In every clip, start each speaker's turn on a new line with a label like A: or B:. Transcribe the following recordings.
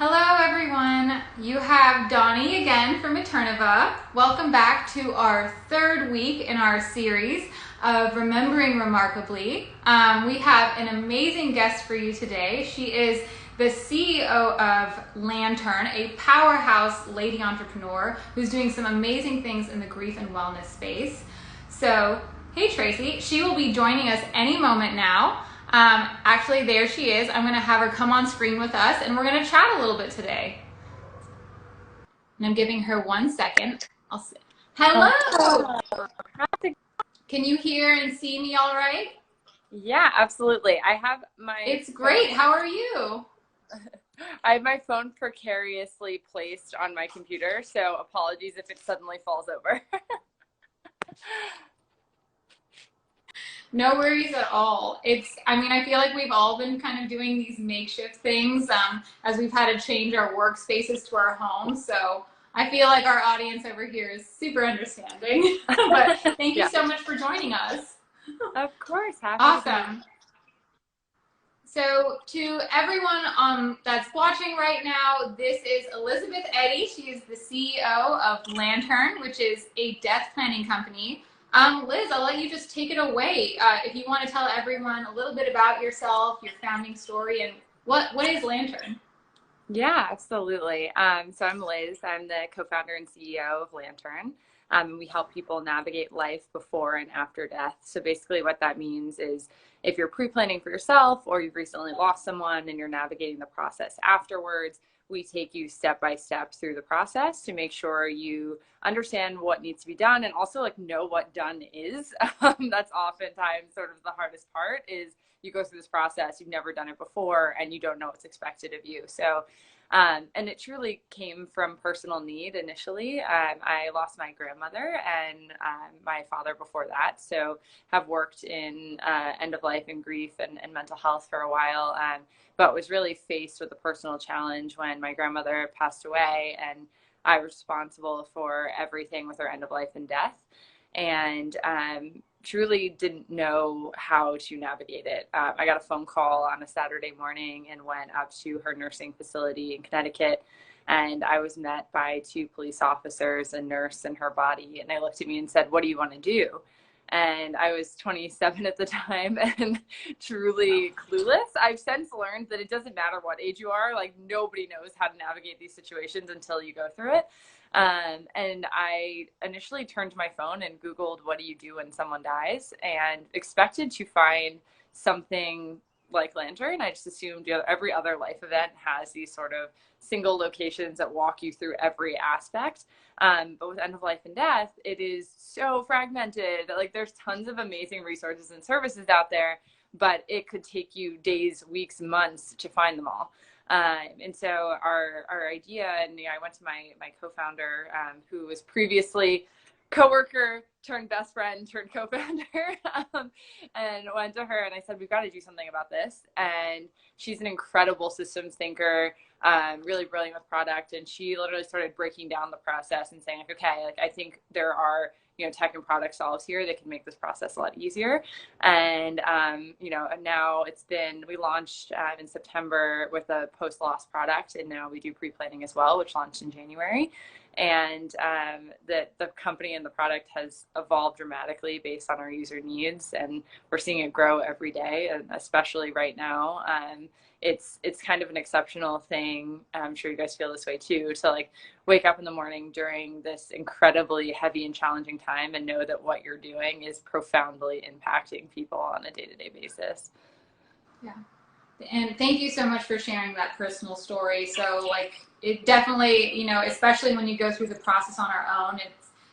A: Hello everyone, you have Donnie again from Eterneva. Welcome back to our third week in our series of Remembering Remarkably. We have an amazing guest for you today. She is the CEO of Lantern, a powerhouse lady entrepreneur who's doing some amazing things in the grief and wellness space. So, hey Tracy, she will be joining us any moment now. Actually, there she is. I'm going to have her come on screen with us, and we're going to chat a little bit today. And I'm giving her 1 second. I'll sit. Hello! Can you hear and see me all right?
B: Yeah, absolutely. I have my...
A: It's great. How are you?
B: I have my phone precariously placed on my computer, so apologies if it suddenly falls over.
A: No worries at all. I feel like we've all been kind of doing these makeshift things as we've had to change our workspaces to our homes. So I feel like our audience over here is super understanding. But thank you so much for joining us.
B: Of course.
A: Awesome. So to everyone that's watching right now, this is Liz Eddy. She is the CEO of Lantern, which is a death planning company. Liz, I'll let you just take it away. If you want to tell everyone a little bit about yourself, your founding story, and what is Lantern?
B: Yeah, absolutely. So I'm Liz. I'm the co-founder and CEO of Lantern. We help people navigate life before and after death. So basically what that means is if you're pre-planning for yourself or you've recently lost someone and you're navigating the process afterwards, we take you step by step through the process to make sure you understand what needs to be done and also know what done is. That's oftentimes sort of the hardest part is you go through this process, you've never done it before, and you don't know what's expected of you. So, and it truly came from personal need initially. I lost my grandmother and my father before that. So have worked in end of life and grief and mental health for a while, but was really faced with a personal challenge when my grandmother passed away and I was responsible for everything with her end of life and death. And truly didn't know how to navigate it. I got a phone call on a Saturday morning and went up to her nursing facility in Connecticut. And I was met by 2 police officers, a nurse and her body. And they looked at me and said, "What do you want to do?" And I was 27 at the time and truly clueless. I've since learned that it doesn't matter what age you are, nobody knows how to navigate these situations until you go through it. And I initially turned to my phone and Googled, "What do you do when someone dies?" and expected to find something like Lantern. I just assumed every other life event has these sort of single locations that walk you through every aspect. But with end of life and death, it is so fragmented. There's tons of amazing resources and services out there, but it could take you days, weeks, months to find them all. And so our idea, and I went to my co-founder, who was previously coworker turned best friend turned co-founder, and went to her and I said, "We've got to do something about this." And she's an incredible systems thinker, really brilliant with product. And she literally started breaking down the process and saying, okay, I think there are tech and product solves here that can make this process a lot easier. And, now we launched in September with a post-loss product, and now we do pre-planning as well, which launched in January. And the company and the product has evolved dramatically based on our user needs, and we're seeing it grow every day, and especially right now. It's kind of an exceptional thing. I'm sure you guys feel this way too, to wake up in the morning during this incredibly heavy and challenging time and know that what you're doing is profoundly impacting people on a day-to-day basis.
A: Yeah. And thank you so much for sharing that personal story. So it definitely, especially when you go through the process on our own,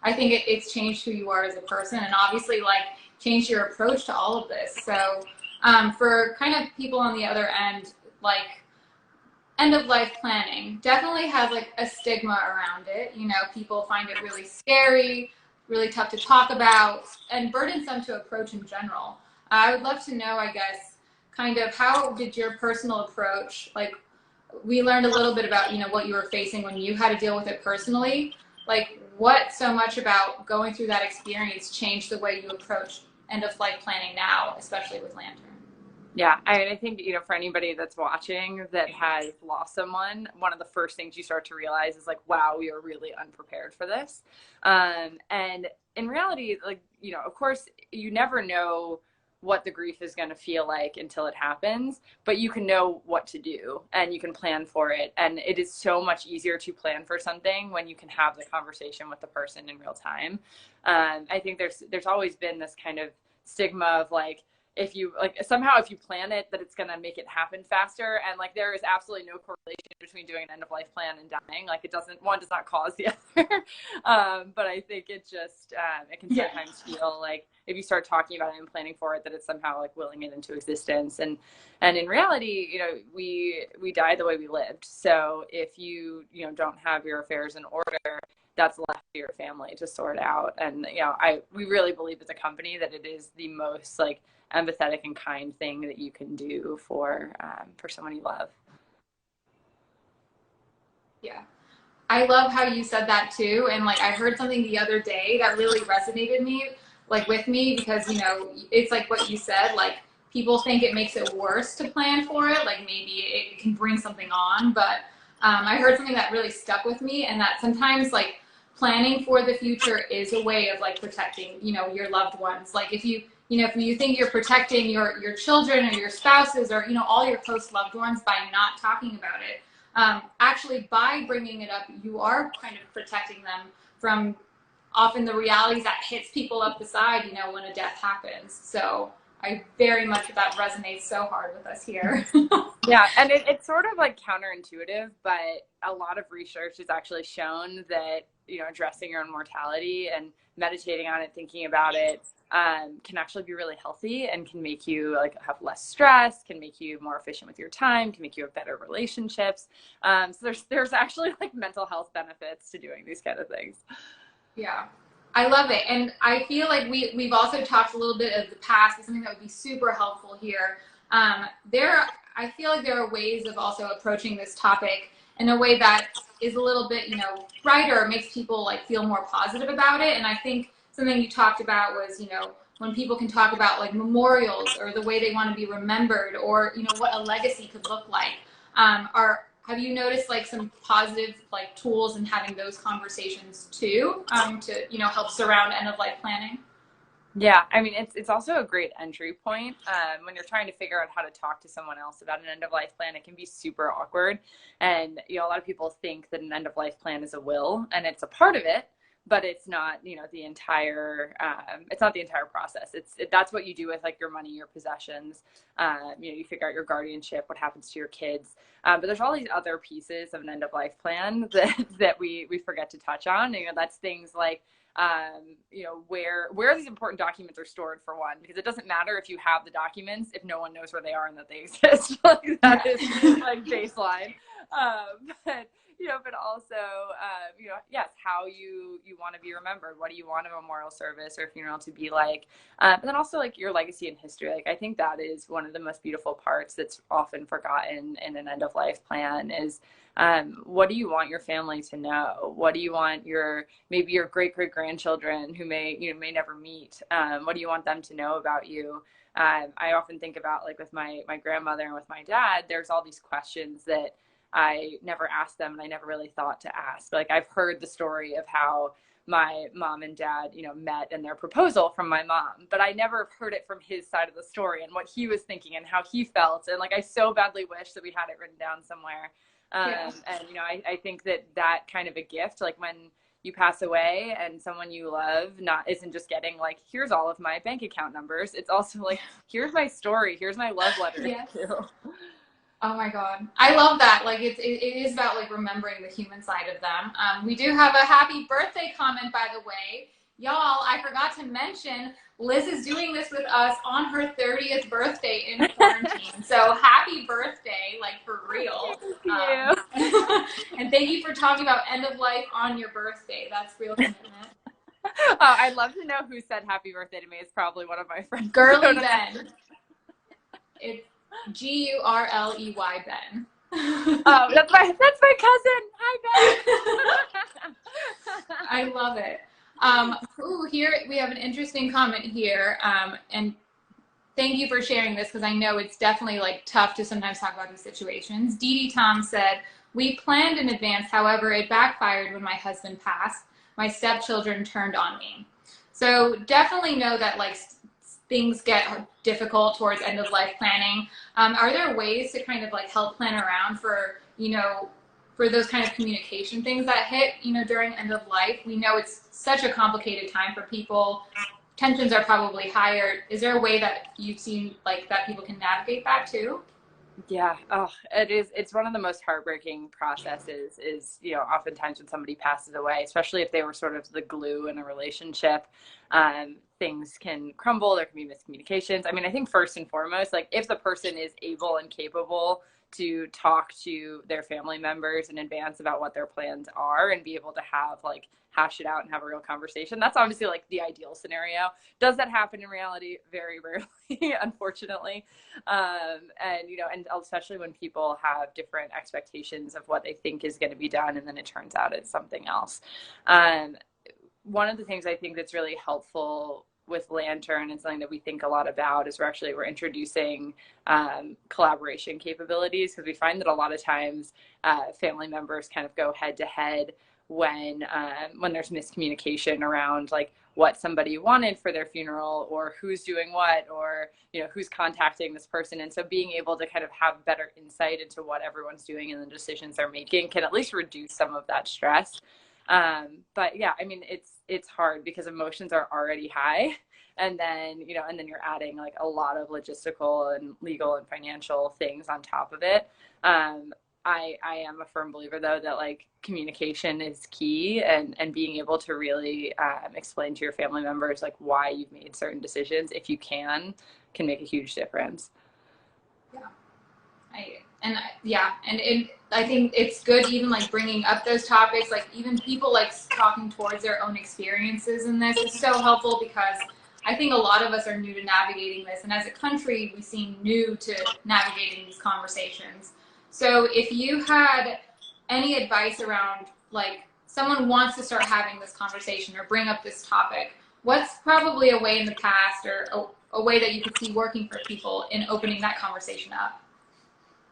A: I think it's changed who you are as a person, and obviously changed your approach to all of this. So for kind of people on the other end, end of life planning definitely has a stigma around it. People find it really scary, really tough to talk about, and burdensome to approach in general. I would love to know, I guess, kind of how did your personal approach, we learned a little bit about, what you were facing when you had to deal with it personally. What so much about going through that experience changed the way you approach end of life planning now, especially with Lantern?
B: Yeah, I think, for anybody that's watching that has lost someone, one of the first things you start to realize is like, wow, we are really unprepared for this. And in reality, like, of course, you never know what the grief is going to feel like until it happens, but you can know what to do and you can plan for it. And it is so much easier to plan for something when you can have the conversation with the person in real time. I think there's always been this kind of stigma of like, if you plan it, that it's going to make it happen faster. And like, there is absolutely no correlation between doing an end of life plan and dying. Like one does not cause the other. But I think it just, it can sometimes feel like if you start talking about it and planning for it, that it's somehow like willing it into existence. And in reality, we die the way we lived. So if you don't have your affairs in order, that's left to your family to sort out. And we really believe as a company that it is the most like empathetic and kind thing that you can do for someone you love.
A: Yeah, I love how you said that too. And like, I heard something the other day that really resonated with me, because it's like what you said, like people think it makes it worse to plan for it, like maybe it can bring something on, but I heard something that really stuck with me, and that sometimes like planning for the future is a way of like protecting your loved ones. Like if you think you're protecting your children or your spouses or all your close loved ones by not talking about it, actually by bringing it up, you are kind of protecting them from often the realities that hits people up the side when a death happens. So I very much, that resonates so hard with us here.
B: Yeah, and it's sort of like counterintuitive, but a lot of research has actually shown that addressing your own mortality and meditating on it, thinking about it, can actually be really healthy and can make you like have less stress, can make you more efficient with your time, can make you have better relationships. So there's actually like mental health benefits to doing these kind of things.
A: Yeah, I love it. And I feel like we've also talked a little bit of the past, but something that would be super helpful here. I feel like there are ways of also approaching this topic in a way that is a little bit, brighter, makes people like feel more positive about it. And I think something you talked about was, when people can talk about like memorials or the way they want to be remembered, or, what a legacy could look like. Have you noticed like some positive like tools in having those conversations too, to, help surround end of life planning?
B: Yeah, I mean, it's also a great entry point when you're trying to figure out how to talk to someone else about an end of life plan. It can be super awkward, and a lot of people think that an end of life plan is a will, and it's a part of it, but it's not the entire it's not the entire process. That's what you do with like your money, your possessions. You figure out your guardianship, what happens to your kids, but there's all these other pieces of an end of life plan that we forget to touch on. That's things like where these important documents are stored, for one, because it doesn't matter if you have the documents if no one knows where they are and that they exist. Like that is like baseline. But also, yes, how you want to be remembered. What do you want a memorial service or funeral to be like? But then also like your legacy and history. Like I think that is one of the most beautiful parts that's often forgotten in an end of life plan is, what do you want your family to know? What do you want maybe your great grandchildren who may never meet? What do you want them to know about you? I often think about like with my grandmother and with my dad, there's all these questions that I never asked them and I never really thought to ask. Like I've heard the story of how my mom and dad, met and their proposal from my mom, but I never heard it from his side of the story and what he was thinking and how he felt. And like, I so badly wish that we had it written down somewhere. And, I think that kind of a gift, like when you pass away and someone you love isn't just getting like, here's all of my bank account numbers. It's also like, here's my story. Here's my love letter.
A: Yes. Oh my God. I love that. Like it is about like remembering the human side of them. We do have a happy birthday comment, by the way. Y'all, I forgot to mention, Liz is doing this with us on her 30th birthday in quarantine. So happy birthday, like for real.
B: Thank you.
A: And thank you for talking about end of life on your birthday. That's real commitment.
B: Oh, I'd love to know who said happy birthday to me. It's probably one of my friends.
A: Girly Ben. It's Gurley Ben.
B: Oh, that's my cousin. Hi, Ben.
A: I love it. Here we have an interesting comment here, and thank you for sharing this, because I know it's definitely like tough to sometimes talk about these situations. Dee Dee Tom said, we planned in advance, however, it backfired when my husband passed. My stepchildren turned on me. So definitely know that like things get difficult towards end of life planning. Are there ways to kind of like help plan around for, for those kind of communication things that hit, during end of life? We know it's such a complicated time for people. Tensions are probably higher. Is there a way that you've seen like that people can navigate that too?
B: Yeah. Oh, it is. It's one of the most heartbreaking processes is, oftentimes when somebody passes away, especially if they were sort of the glue in a relationship, things can crumble. There can be miscommunications. I mean, I think first and foremost, like if the person is able and capable to talk to their family members in advance about what their plans are and be able to have like hash it out and have a real conversation, that's obviously like the ideal scenario. Does that happen in reality? Very rarely, unfortunately. And especially when people have different expectations of what they think is going to be done, and then it turns out it's something else. One of the things I think that's really helpful with Lantern and something that we think a lot about is we're introducing collaboration capabilities, because we find that a lot of times family members kind of go head to head when there's miscommunication around like what somebody wanted for their funeral, or who's doing what, or who's contacting this person. And so being able to kind of have better insight into what everyone's doing and the decisions they're making can at least reduce some of that stress. But yeah, I mean, it's hard because emotions are already high, and then you're adding like a lot of logistical and legal and financial things on top of it. I am a firm believer though that like communication is key, and being able to really explain to your family members like why you've made certain decisions, if you can make a huge difference.
A: I think it's good even like bringing up those topics, like even people like talking towards their own experiences in this is so helpful, because I think a lot of us are new to navigating this, and as a country we seem new to navigating these conversations. So if you had any advice around like someone wants to start having this conversation or bring up this topic, what's probably a way in the past or a way that you could see working for people in opening that conversation up?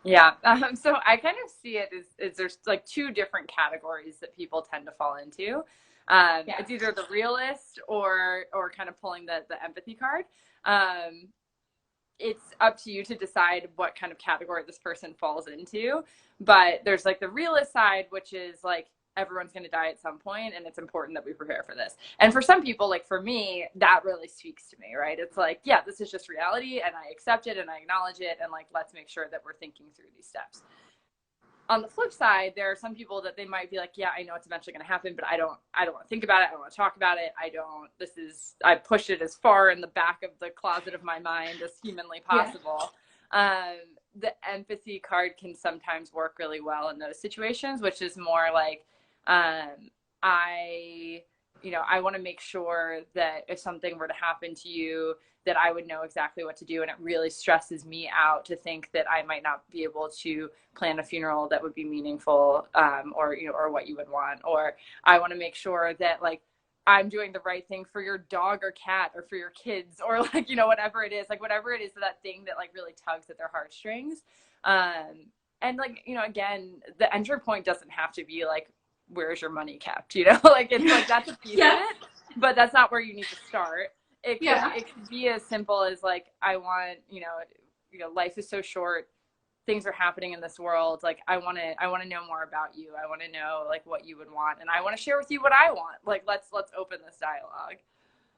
B: Yeah. So I kind of see it as there's like two different categories that people tend to fall into. It's either the realist or kind of pulling the empathy card. It's up to you to decide what kind of category this person falls into. But there's like the realist side, which is like everyone's going to die at some point, and it's important that we prepare for this. And for some people, like for me, that really speaks to me, right? It's like, yeah, this is just reality, and I accept it and I acknowledge it, and like let's make sure that we're thinking through these steps. On the flip side, there are some people that they might be like, yeah, I know it's eventually going to happen, but I don't want to think about it. I don't want to talk about it. I push it as far in the back of the closet of my mind as humanly possible. Yeah. The empathy card can sometimes work really well in those situations, which is more like, I want to make sure that if something were to happen to you, that I would know exactly what to do. And it really stresses me out to think that I might not be able to plan a funeral that would be meaningful, or what you would want. Or I want to make sure that like I'm doing the right thing for your dog or cat or for your kids, or like, whatever it is, that thing that like really tugs at their heartstrings. And like, again, the entry point doesn't have to be like, where's your money kept? Like it's like that's a piece of it, but that's not where you need to start. It could be as simple as like, I want, life is so short. Things are happening in this world. Like I want to know more about you. I want to know like what you would want, and I want to share with you what I want. Like let's open this dialogue.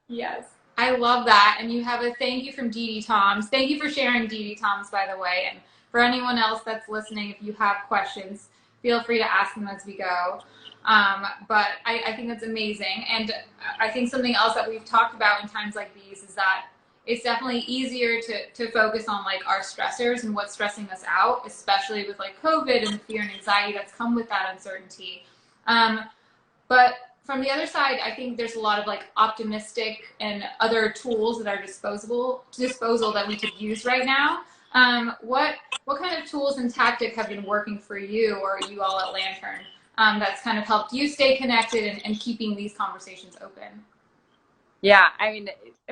A: Yes, I love that. And you have a thank you from Dee Dee Toms. Thank you for sharing, Dee Dee Toms, by the way. And for anyone else that's listening, if you have questions, feel free to ask them as we go. But I think that's amazing. And I think something else that we've talked about in times like these is that it's definitely easier to focus on like our stressors and what's stressing us out, especially with like COVID and the fear and anxiety that's come with that uncertainty. But from the other side, I think there's a lot of like optimistic and other tools that are disposal that we could use right now. What kind of tools and tactics have been working for you or you all at Lantern that's kind of helped you stay connected and keeping these conversations open?
B: Yeah, I mean,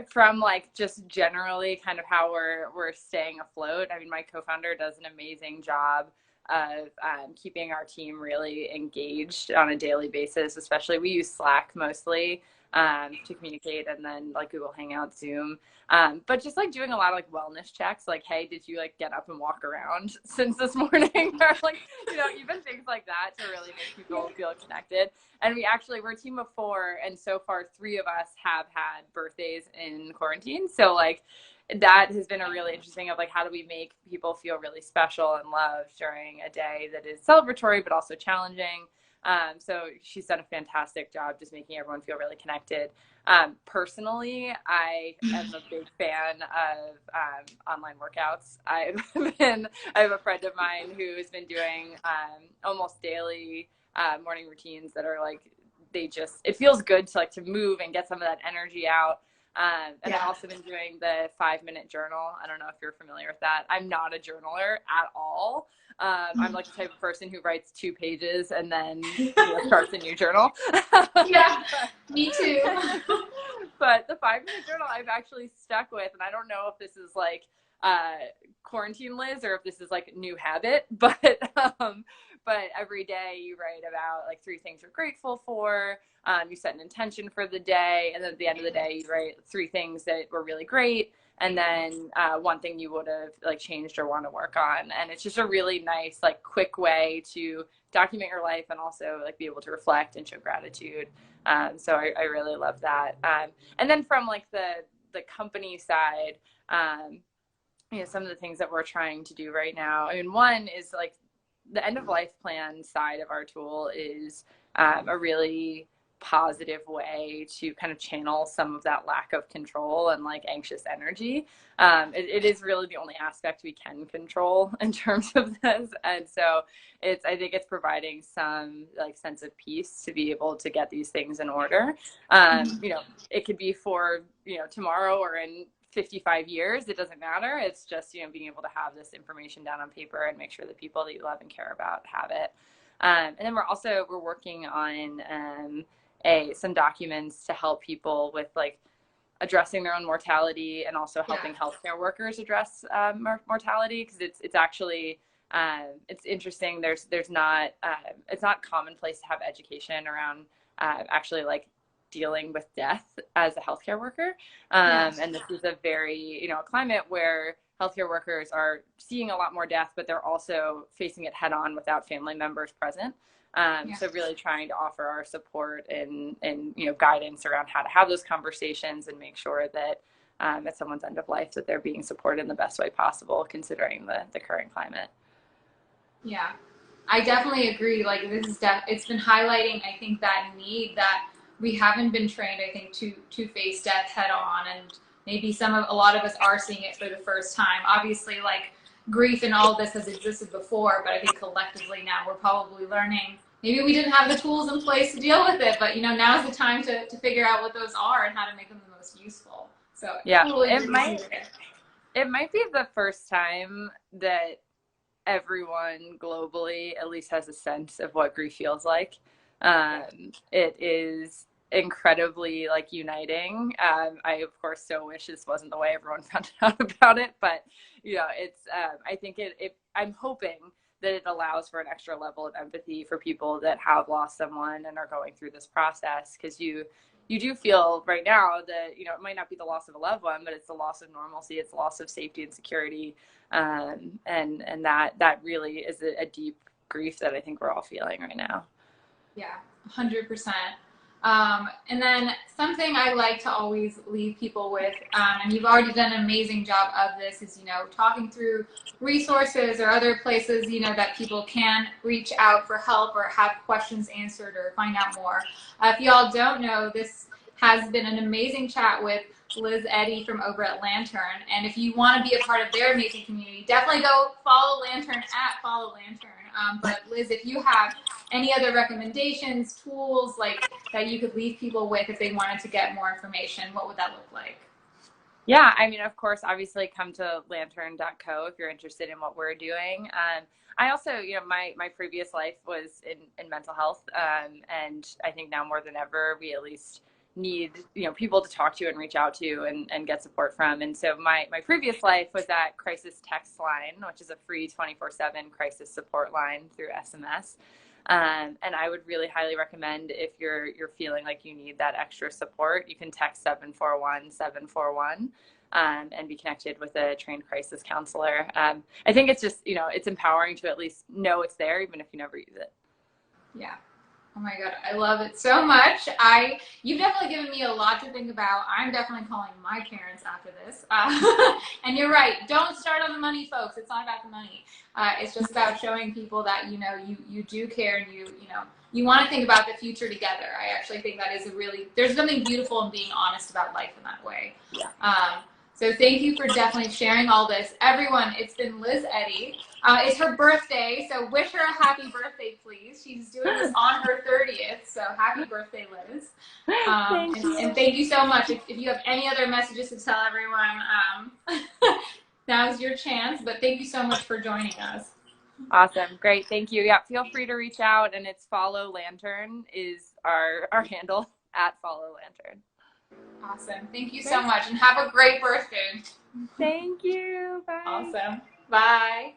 B: from like just generally kind of how we're staying afloat. I mean, my co-founder does an amazing job of keeping our team really engaged on a daily basis. Especially, we use Slack mostly to communicate, and then like Google Hangout, Zoom. But just like doing a lot of like wellness checks, like, hey, did you like get up and walk around since this morning? Or like, even things like that to really make people feel connected. And we're a team of 4, and so far 3 of us have had birthdays in quarantine. So like that has been a really interesting of like, how do we make people feel really special and loved during a day that is celebratory but also challenging. So she's done a fantastic job just making everyone feel really connected. Personally, I am a big fan of online workouts. I have a friend of mine who's been doing almost daily morning routines that are like, it feels good to like to move and get some of that energy out. And I've also been doing the 5-minute journal. I don't know if you're familiar with that. I'm not a journaler at all. I'm like the type of person who writes 2 pages and then starts a new journal.
A: Yeah, me too.
B: But the 5-minute journal I've actually stuck with, and I don't know if this is like quarantine Liz or if this is like new habit, but every day you write about like 3 things you're grateful for. You set an intention for the day, and then at the end of the day you write 3 things that were really great, and then 1 thing you would have like changed or want to work on. And it's just a really nice like quick way to document your life and also like be able to reflect and show gratitude. So I really love that. And then from like the company side, some of the things that we're trying to do right now. I mean, one is like the end of life plan side of our tool is a really positive way to kind of channel some of that lack of control and like anxious energy. It is really the only aspect we can control in terms of this. And so I think it's providing some like sense of peace to be able to get these things in order. It could be for, tomorrow or in 55 years, it doesn't matter. It's just, being able to have this information down on paper and make sure that people that you love and care about have it. And then we're working on some documents to help people with like addressing their own mortality and also helping healthcare workers address mortality, because it's actually it's interesting. There's not it's not commonplace to have education around actually like dealing with death as a healthcare worker. And this is a very, a climate where healthcare workers are seeing a lot more death, but they're also facing it head on without family members present. So really trying to offer our support and guidance around how to have those conversations and make sure that at someone's end of life that they're being supported in the best way possible, considering the current climate.
A: Yeah, I definitely agree. Like it's been highlighting, I think, that need that we haven't been trained, I think, to face death head on, and maybe a lot of us are seeing it for the first time. Obviously, like grief and all this has existed before, but I think collectively now we're probably learning. Maybe we didn't have the tools in place to deal with it, but now's the time to figure out what those are and how to make them the most useful. So totally
B: it might be the first time that everyone globally at least has a sense of what grief feels like. It is incredibly like uniting. I of course so wish this wasn't the way everyone found out about it, but it's I think I'm hoping that it allows for an extra level of empathy for people that have lost someone and are going through this process, because you do feel right now that it might not be the loss of a loved one, but it's the loss of normalcy, it's the loss of safety and security, and that really is a deep grief that I think we're all feeling right now.
A: Yeah, 100%. And then something I like to always leave people with, and you've already done an amazing job of this, is, talking through resources or other places, that people can reach out for help or have questions answered or find out more. If y'all don't know, this has been an amazing chat with Liz Eddy from over at Lantern. And if you want to be a part of their amazing community, definitely go follow Lantern at Follow Lantern. But Liz, if you have any other recommendations, tools like that you could leave people with if they wanted to get more information, what would that look like?
B: Yeah, I mean, of course, obviously come to lantern.co if you're interested in what we're doing. I also, my previous life was in mental health. And I think now more than ever, we at least need, you know, people to talk to and reach out to and get support from. And so my previous life was that crisis text line, which is a free 24/7 crisis support line through SMS. And I would really highly recommend, if you're feeling like you need that extra support, you can text 741-741 and be connected with a trained crisis counselor. I think it's just, you know, it's empowering to at least know it's there, even if you never use it.
A: Yeah. Oh my God, I love it so much. You've definitely given me a lot to think about. I'm definitely calling my parents after this. And you're right. Don't start on the money, folks. It's not about the money. It's just about showing people that, you know, you do care, and you know, you want to think about the future together. I actually think that is there's something beautiful in being honest about life in that way.
B: Yeah.
A: So thank you for definitely sharing all this. Everyone, it's been Liz Eddy. It's her birthday, so wish her a happy birthday, please. She's doing this on her 30th, so happy birthday, Liz. And thank you so much. If you have any other messages to tell everyone, now's your chance, but thank you so much for joining us.
B: Awesome. Great. Thank you. Yeah, feel free to reach out, and it's Follow Lantern is our handle, @FollowLantern.
A: Awesome. Thank you so much, and have a great birthday.
B: Thank you. Bye.
A: Awesome. Bye.